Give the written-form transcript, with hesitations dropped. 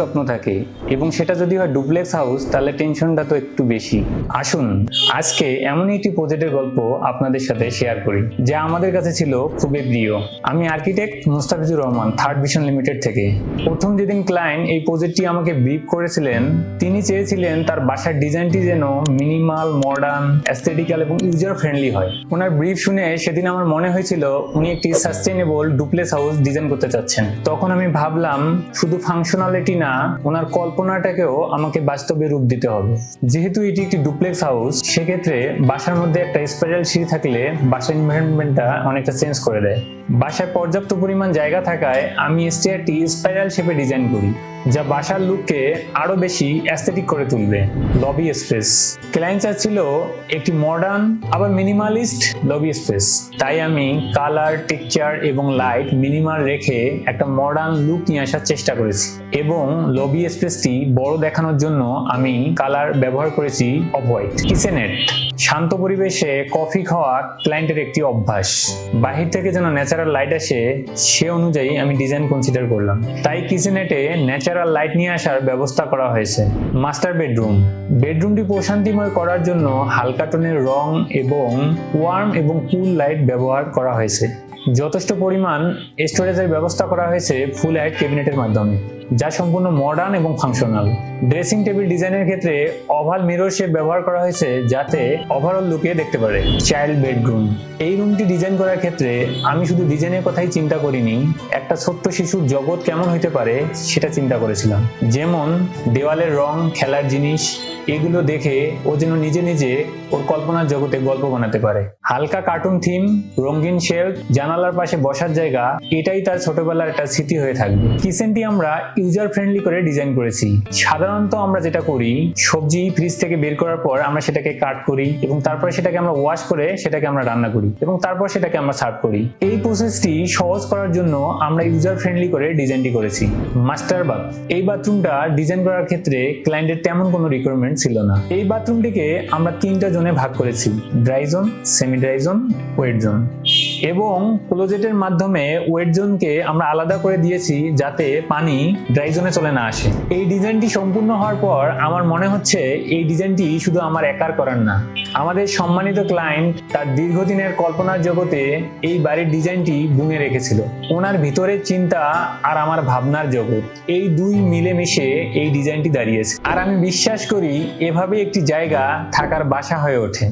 স্বপ্ন থাকে এবং সেটা যদি হয় ডুপ্লেক্স হাউস, তাহলে টেনশনটা তো একটু বেশি। আসুন আজকে এমনই একটি প্রজেক্টের গল্প আপনাদের সাথে শেয়ার করি যা আমাদের কাছে ছিল খুবই প্রিয়। আমি architect Mustafizur Rahman, third vision limited থেকে। প্রথম যেদিন ক্লায়েন্ট এই প্রজেক্টটি আমাকে ব্রিফ করেছিলেন, তিনি চেয়েছিলেন তার বাসার ডিজাইনটি যেন মিনিমাল, মডার্ন, অ্যাস্থেটিক্যাল এবং ইউজার ফ্রেন্ডলি হয়। ওনার ব্রিফ শুনে সেদিন আমার মনে হয়েছিল উনি একটি সাস্টেইনেবল ডুপ্লেক্স হাউস ডিজাইন করতে চাচ্ছেন। তখন আমি ভাবলাম শুধু ফাংশনালিটি না, ওনার কল্পনাটাকেও আমাকে বাস্তবে রূপ দিতে হবে। যেহেতু এটি একটি ডুপ্লেক্স হাউস, সেক্ষেত্রে বাসার মধ্যে একটা স্পাইরাল সিঁড়ি থাকলে বাসার এনভায়রনমেন্টটা অনেকটা চেঞ্জ করে দেয়। বাসায় পর্যাপ্ত পরিমাণ জায়গা থাকায় আমি স্টেয়ারটি স্পাইরাল শেপে ডিজাইন করি, যা বাসার লুককে আরো বেশি অ্যাস্থেটিক করে তুলবে। লবি স্পেস, ক্লায়েন্ট চাচ্ছিল একটি মডার্ন আবার মিনিমালিস্ট লবি স্পেস, তাই আমি কালার, টেক্সচার এবং লাইট মিনিমাল রেখে একটা মডার্ন লুক নিয়ে আসার চেষ্টা করেছি। এবং লবি স্পেসটি বড় দেখানোর জন্য আমি কালার ব্যবহার করেছি অফ হোয়াইট। কিচেনেট, শান্ত পরিবেশে কফি খাওয়া ক্লায়েন্টের একটি অভ্যাস, বাহির থেকে যেন ন্যাচারাল লাইট আসে সে অনুযায়ী আমি ডিজাইন কনসিডার করলাম, তাই কিচেনেটে ন্যাচারাল লাইট নিয়ে আসার ব্যবস্থা করা হয়েছে। মাস্টার বেডরুম, বেডরুমটি প্রশান্তিময় করার জন্য হালকা টোনের রং এবং ওয়ার্ম এবং কুল লাইট ব্যবহার করা হয়েছে। যথেষ্ট পরিমাণ স্টোরেজের ব্যবস্থা করা হয়েছে ফুল হাইট ক্যাবিনেটের মাধ্যমে, যা সম্পূর্ণ মডার্ন এবং ফাংশনাল। ড্রেসিং টেবিল ডিজাইনের ক্ষেত্রে ওভাল মিরর শেপ ব্যবহার করা হয়েছে যাতে ওভারঅল লুকে দেখতে পারে। চাইল্ড বেডরুম, এই রুমটি ডিজাইন করার ক্ষেত্রে আমি শুধু ডিজাইনের কথাই চিন্তা করিনি, একটা ছোট্ট শিশুর জগৎ কেমন হতে পারে সেটা চিন্তা করেছিলাম। যেমন দেওয়ালের রং, খেলার জিনিস, এগুলো দেখে ও যেন নিজে নিজে ওর কল্পনার জগতে গল্প বানাতে পারে। হালকা কার্টুন থিম, রঙিন শেলফ, জানালার পাশে বসার জায়গা, এটাই তার ছোটবেলার একটা স্মৃতি হয়ে থাকবে। কিচেনটি আমরা ইউজার ফ্রেন্ডলি করে ডিজাইন করেছি। সাধারণত আমরা যেটা করি, সবজি ফ্রিজ থেকে বের করার পর আমরা সেটাকে কাট করি এবং তারপরে সেটাকে আমরা ওয়াশ করে সেটাকে আমরা রান্না করি এবং তারপর সেটাকে আমরা সার্ভ করি। এই প্রসেসটি সহজ করার জন্য আমরা ইউজার ফ্রেন্ডলি করে ডিজাইনটি করেছি। মাস্টার বাথ, এই বাথরুমটা ডিজাইন করার ক্ষেত্রে ক্লায়েন্টের তেমন কোনো রিকোয়ারমেন্ট ছিল না। এই বাথরুমটিকে আমরা 3টা জোনে ভাগ করেছি: dry zone, semi dry zone, wait zone. এবং ক্লোজেটের মাধ্যমে ওয়েট জোনকে আমরা আলাদা করে দিয়েছি যাতে পানি ড্রাই জোনে চলে না আসে। এই ডিজাইনটি সম্পূর্ণ হওয়ার পর আমার মনে হচ্ছে এই ডিজাইনটি শুধু আমার একার করার না, আমাদের সম্মানিত ক্লায়েন্ট তার দীর্ঘদিনের কল্পনার জগতে এই বাড়ির ডিজাইনটি বুনে রেখেছিল। ওনার ভিতরের চিন্তা আর আমার ভাবনার জগৎ, এই দুই মিলেমিশে এই ডিজাইনটি দাঁড়িয়েছে। আর আমি বিশ্বাস করি এভাবে একটি জায়গা থাকার বাসা হয়ে ওঠে।